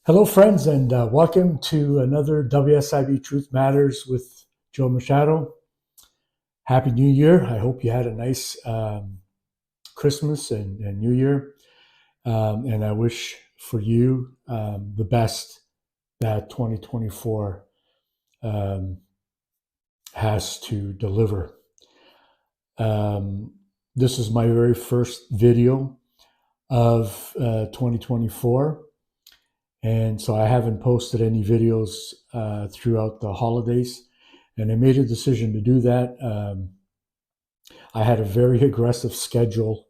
Hello, friends, and welcome to another WSIB Truth Matters with Joe Machado. Happy New Year. I hope you had a nice Christmas and New Year. And I wish for you the best that 2024 um, has to deliver. This is my very first video of 2024. And so I haven't posted any videos throughout the holidays, and I made a decision to do that. I had a very aggressive schedule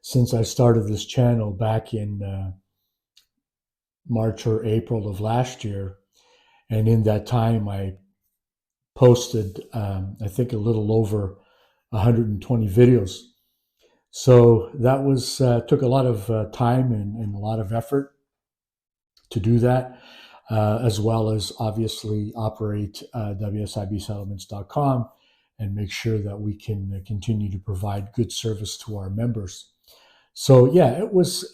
since I started this channel back in March or April of last year. And in that time, I posted, I think, a little over 120 videos. So that was took a lot of time and a lot of effort to do that, as well as obviously operate WSIBsettlements.com and make sure that we can continue to provide good service to our members. So yeah, it was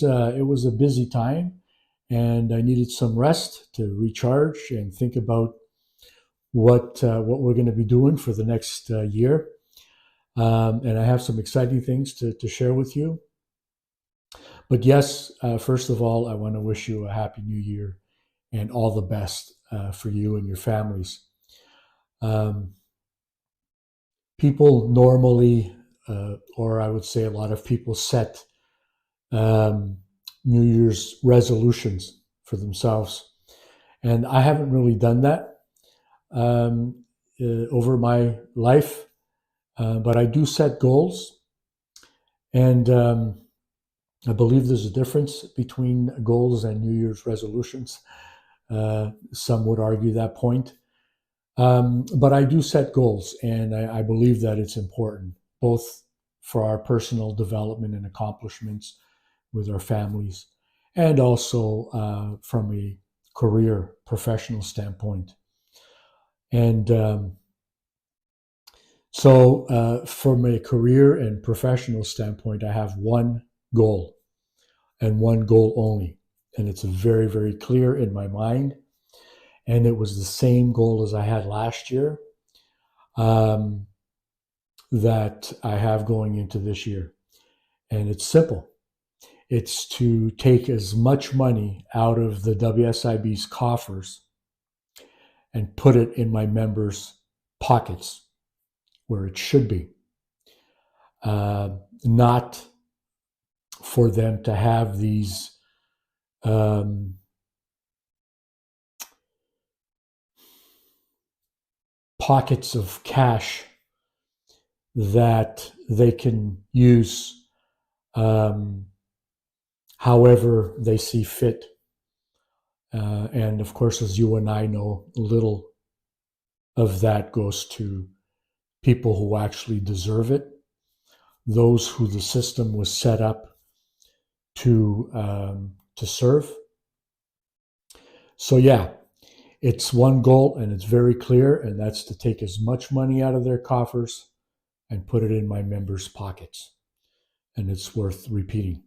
a busy time, and I needed some rest to recharge and think about what we're going to be doing for the next year. And I have some exciting things to share with you. But yes, first of all, I want to wish you a happy new year and all the best for you and your families. People normally, or I would say a lot of people, set New Year's resolutions for themselves. And I haven't really done that over my life, but I do set goals. And I believe there's a difference between goals and New Year's resolutions. Some would argue that point. But I do set goals, and I believe that it's important, both for our personal development and accomplishments with our families, and also from a career professional standpoint. And so from a career and professional standpoint, I have one goal and one goal only. And it's very, very clear in my mind. And it was the same goal as I had last year that I have going into this year. And it's simple. It's to take as much money out of the WSIB's coffers and put it in my members' pockets where it should be. Not for them to have these pockets of cash that they can use however they see fit. And of course, as you and I know, little of that goes to people who actually deserve it, those who the system was set up to serve. So yeah, it's one goal, and it's very clear, and that's to take as much money out of their coffers and put it in my members' pockets. And it's worth repeating.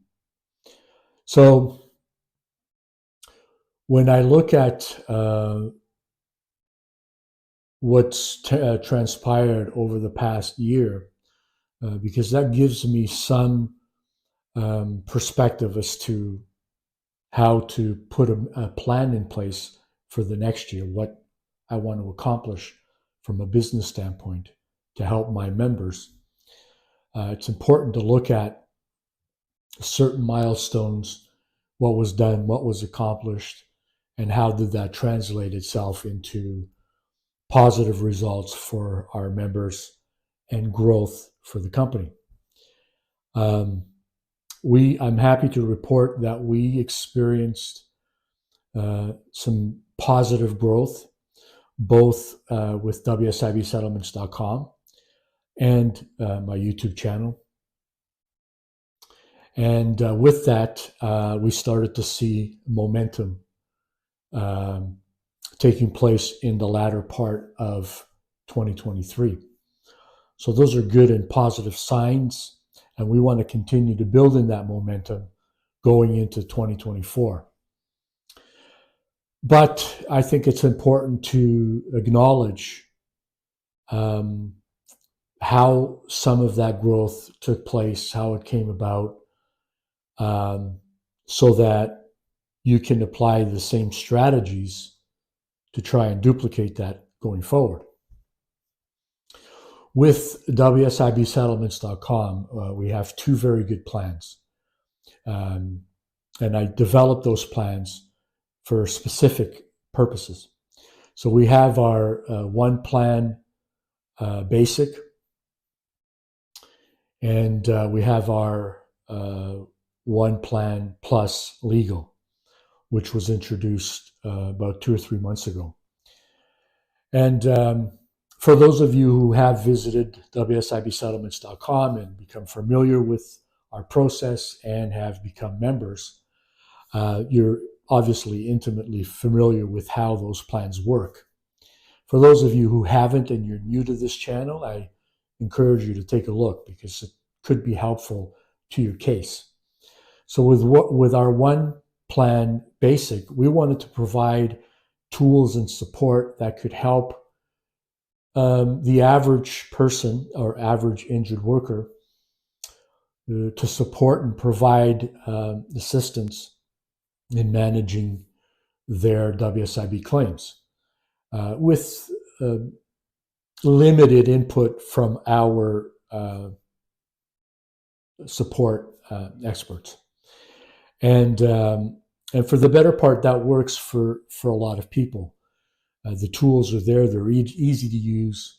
So when I look at what's transpired over the past year, because that gives me some perspective as to how to put a plan in place for the next year, what I want to accomplish from a business standpoint to help my members. It's important to look at certain milestones, what was done, what was accomplished, and how did that translate itself into positive results for our members and growth for the company. I'm happy to report that we experienced some positive growth, both with WSIBsettlements.com and my YouTube channel. And with that, we started to see momentum taking place in the latter part of 2023. So those are good and positive signs, and we want to continue to build in that momentum going into 2024. But I think it's important to acknowledge how some of that growth took place, how it came about, so that you can apply the same strategies to try and that going forward. With WSIBsettlements.com, we have two very good plans. And I developed those plans for specific purposes. So we have our one plan basic, and we have our one plan plus legal, which was introduced about 2 or 3 months ago. And for those of you who have visited WSIBsettlements.com and become familiar with our process and have become members, you're obviously intimately familiar with how those plans work. For those of you who haven't and you're new to this channel, I encourage you to take a look because it could be helpful to your case. So with our one plan basic, we wanted to provide tools and support that could help the average person or average injured worker to support and provide assistance in managing their WSIB claims with limited input from our support experts. And for the better part, that works for a lot of people. The tools are there, they're easy to use,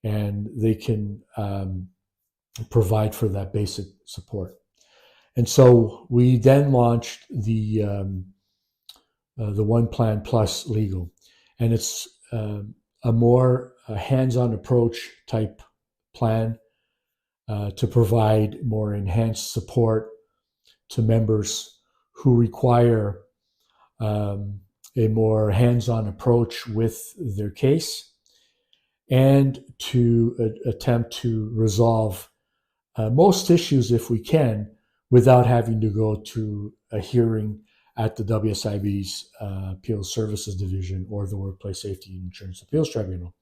and they can provide for that basic support. And so we then launched the One Plan Plus Legal, and it's a more hands-on approach type plan to provide more enhanced support to members who require a more hands-on approach with their case, and to attempt to resolve most issues, if we can, without having to go to a hearing at the WSIB's Appeals Services Division or the Workplace Safety and Insurance Appeals Tribunal,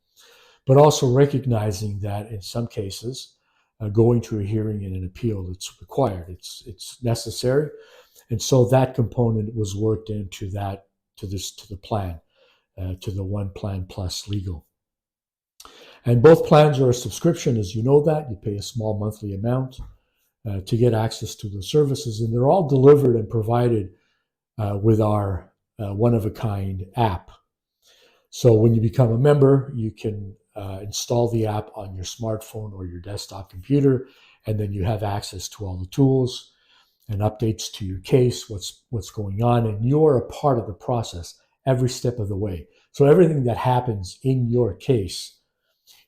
but also recognizing that in some cases, going to a hearing and an appeal, it's required, it's necessary. And so that component was worked into that, to the plan, to the One Plan Plus Legal. And both plans are a subscription, as you know that. You pay a small monthly amount to get access to the services, and they're all delivered and provided with our one-of-a-kind app. So when you become a member, you can install the app on your smartphone or your desktop computer, and then you have access to all the tools and updates to your case, what's going on, and you're a part of the process every step of the way. So everything that happens in your case,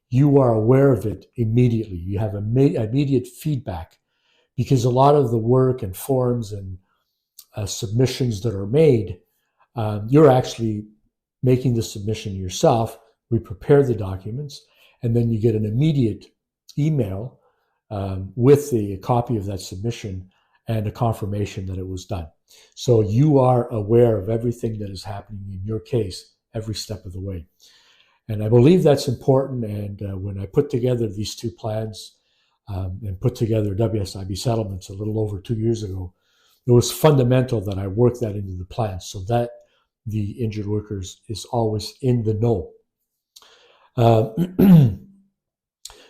you are aware of it immediately. You have immediate feedback, because a lot of the work and forms and submissions that are made, you're actually making the submission yourself. We prepare the documents, and then you get an immediate email with a copy of that submission and a confirmation that it was done. So you are aware of everything that is happening in your case every step of the way. And I believe that's important. And when I put together these two plans and put together WSIB settlements a little over 2 years ago, it was fundamental that I work that into the plan so that the injured workers is always in the know.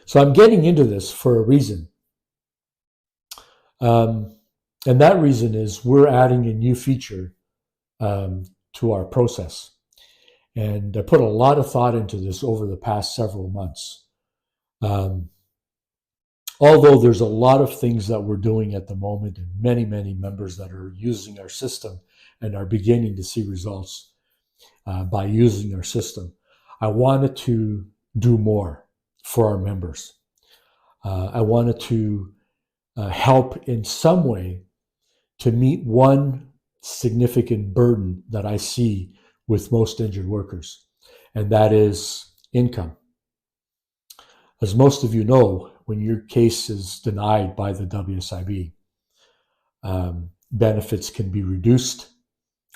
So I'm getting into this for a reason. And that reason is we're adding a new feature to our process. And I put a lot of thought into this over the past several months. Although there's a lot of things that we're doing at the moment, and many, many members that are using our system and are beginning to see results by using our system, I wanted to do more for our members. I wanted to help in some way to meet one significant burden that I see with most injured workers, and that is income. As most of you know, when your case is denied by the WSIB, benefits can be reduced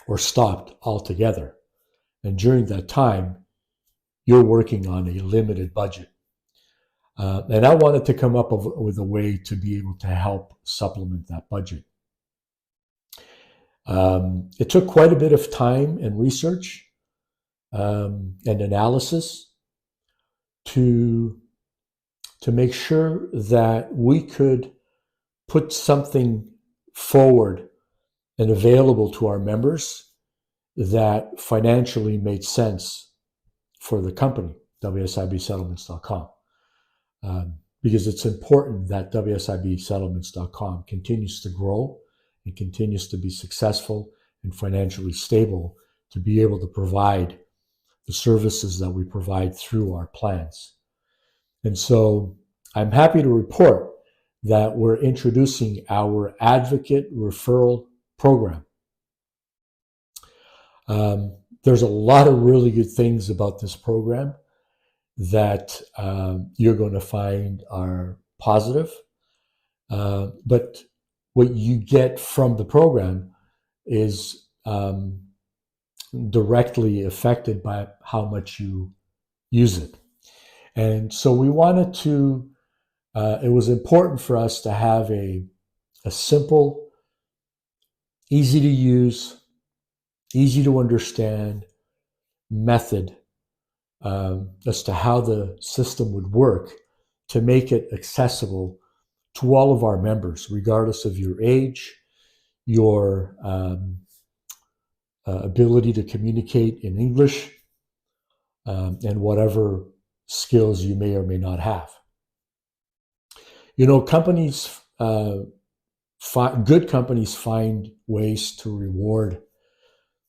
or stopped altogether. And during that time, you're working on a limited budget. And I wanted to come up with a way to be able to help supplement that budget. It took quite a bit of time and research and analysis to make sure that we could put something forward and available to our members that financially made sense for the company, WSIBsettlements.com. Because it's important that WSIBsettlements.com continues to grow and continues to be successful and financially stable to be able to provide the services that we provide through our plans. And so I'm happy to report that we're introducing our Advocate Referral Program. There's a lot of really good things about this program that you're going to find are positive. But what you get from the program is directly affected by how much you use it. And so we wanted to, it was important for us to have a simple, easy to use, easy to understand method as to how the system would work to make it accessible to all of our members, regardless of your age, your ability to communicate in English, and whatever skills you may or may not have. You know, companies, good companies find ways to reward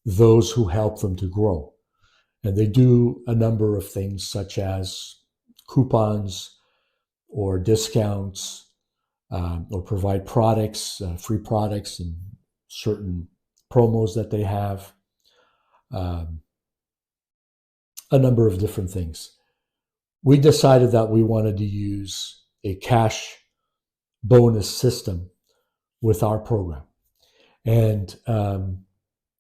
those who help them to grow. And they do a number of things such as coupons or discounts, or provide products, free products and certain promos that they have, a number of different things. We decided that we wanted to use a cash bonus system with our program. And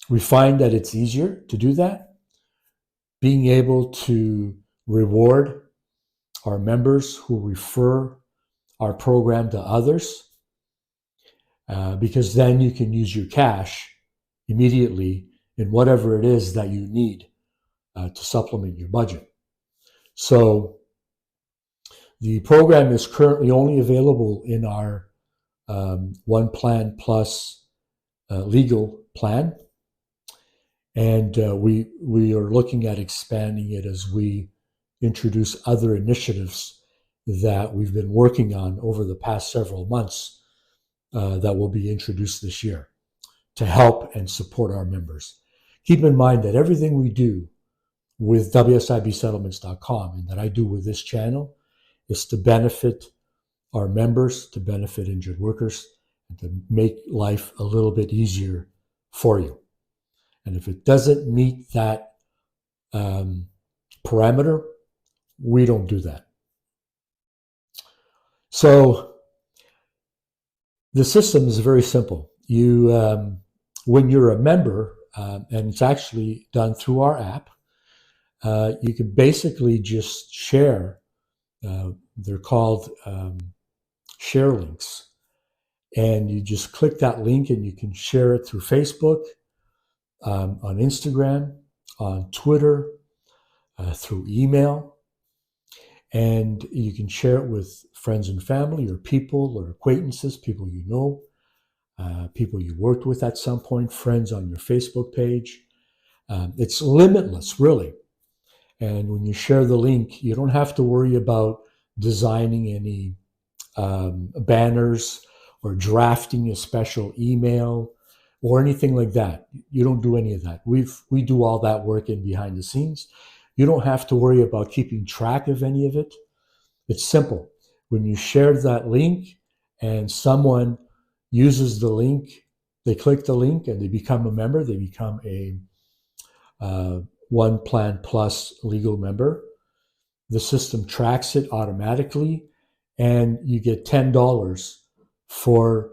we find that it's easier to do that. Being able to reward our members who refer our program to others, because then you can use your cash immediately in whatever it is that you need to supplement your budget. So the program is currently only available in our One Plan Plus legal plan. And we are looking at expanding it as we introduce other initiatives that we've been working on over the past several months that will be introduced this year to help and support our members. Keep in mind that everything we do with WSIBsettlements.com and that I do with this channel is to benefit our members, to benefit injured workers, and to make life a little bit easier for you. And if it doesn't meet that parameter, we don't do that. So the system is very simple. You, when you're a member, and it's actually done through our app, you can basically just share. They're called share links. And you just click that link and you can share it through Facebook, on Instagram, on Twitter, through email. And you can share it with friends and family or people or acquaintances, people you know, people you worked with at some point, friends on your Facebook page. It's limitless, really. And when you share the link, you don't have to worry about designing any banners or drafting a special email or anything like that. You don't do any of that. We do all that work in behind the scenes. You don't have to worry about keeping track of any of it. It's simple. When you share that link and someone uses the link, they click the link and they become a member, they become a One Plan Plus legal member. The system tracks it automatically and you get $10 for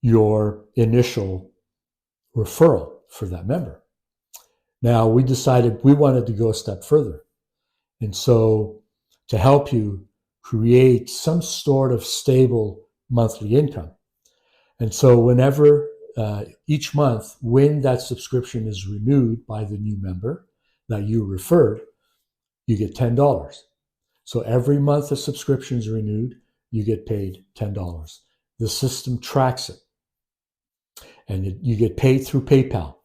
your initial referral for that member. Now, we decided we wanted to go a step further. And so to help you create some sort of stable monthly income. And so whenever each month, when that subscription is renewed by the new member that you referred, you get $10. So every month a subscription is renewed, you get paid $10. The system tracks it, and you get paid through PayPal.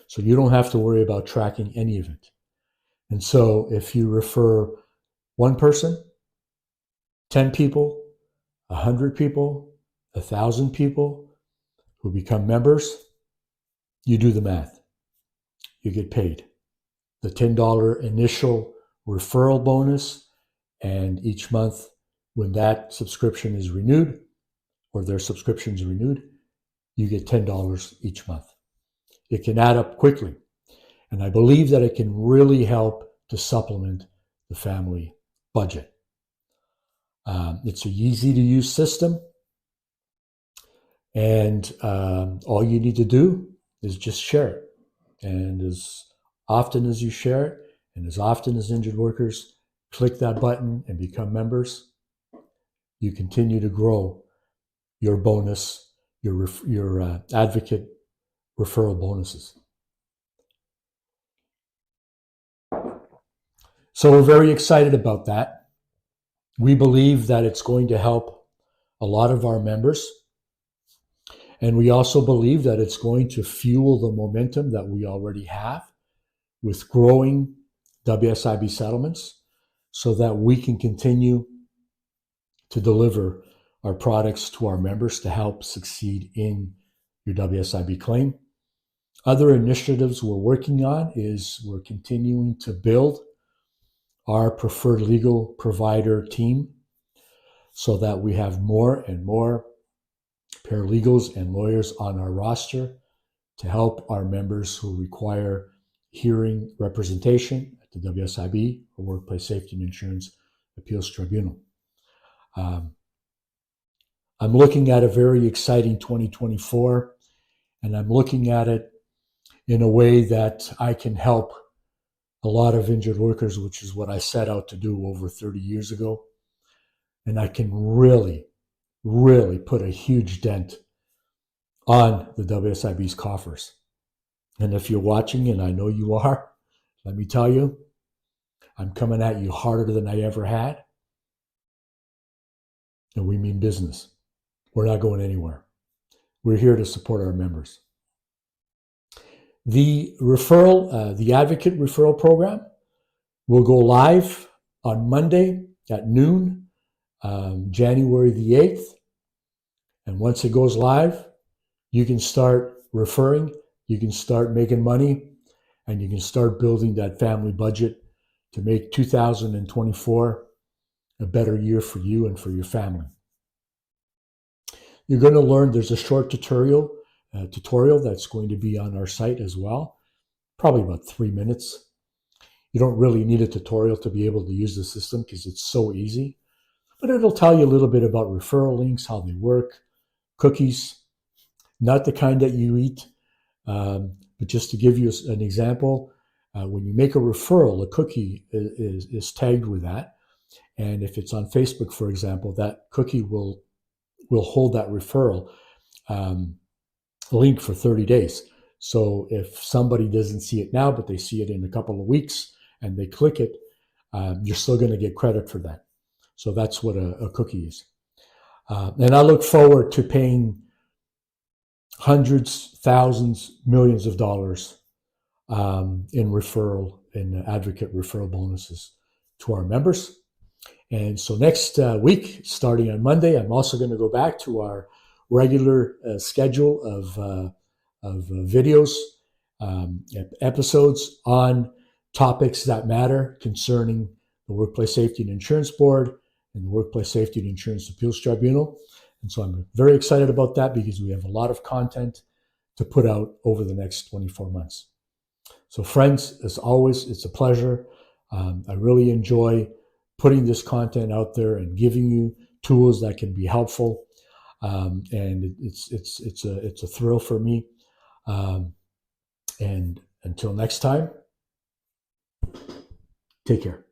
So you don't have to worry about tracking any of it. And so if you refer one person, 10 people, 100 people, 1,000 people who become members, you do the math. You get paid. The $10 initial referral bonus, and each month when that subscription is renewed, or their subscription is renewed, you get $10 each month. It can add up quickly. And I believe that it can really help to supplement the family budget. It's an easy to use system. And all you need to do is just share it. And as often as you share it, and as often as injured workers click that button and become members, you continue to grow your bonus, your advocate referral bonuses. So we're very excited about that. We believe that it's going to help a lot of our members. And we also believe that it's going to fuel the momentum that we already have with growing WSIB settlements so that we can continue to deliver our products to our members to help succeed in your WSIB claim. Other initiatives we're working on is we're continuing to build our preferred legal provider team so that we have more and more paralegals and lawyers on our roster to help our members who require hearing representation at the WSIB, or Workplace Safety and Insurance Appeals Tribunal. I'm looking at a very exciting 2024, and I'm looking at it in a way that I can help a lot of injured workers, which is what I set out to do over 30 years ago. And I can really, really put a huge dent on the WSIB's coffers. And if you're watching, and I know you are, let me tell you, I'm coming at you harder than I ever had. And we mean business. We're not going anywhere. We're here to support our members. The Advocate Referral Program will go live on Monday at noon, January the 8th. And once it goes live, you can start referring, you can start making money, and you can start building that family budget to make 2024 a better year for you and for your family. You're going to learn, there's a short tutorial that's going to be on our site as well, probably about 3 minutes. You don't really need a tutorial to be able to use the system because it's so easy, but it'll tell you a little bit about referral links, how they work, cookies, not the kind that you eat, but just to give you an example, when you make a referral, a cookie is tagged with that. And if it's on Facebook, for example, that cookie will hold that referral link for 30 days. So if somebody doesn't see it now, but they see it in a couple of weeks and they click it, you're still going to get credit for that. So that's what a cookie is. And I look forward to paying hundreds, thousands, millions of dollars in advocate referral bonuses to our members. And so next week, starting on Monday, I'm also going to go back to our regular schedule of videos, episodes on topics that matter concerning the Workplace Safety and Insurance Board and the Workplace Safety and Insurance Appeals Tribunal. And so I'm very excited about that because we have a lot of content to put out over the next 24 months. So friends, as always, it's a pleasure. I really enjoy putting this content out there and giving you tools that can be helpful. And it's a thrill for me. And Until next time, take care.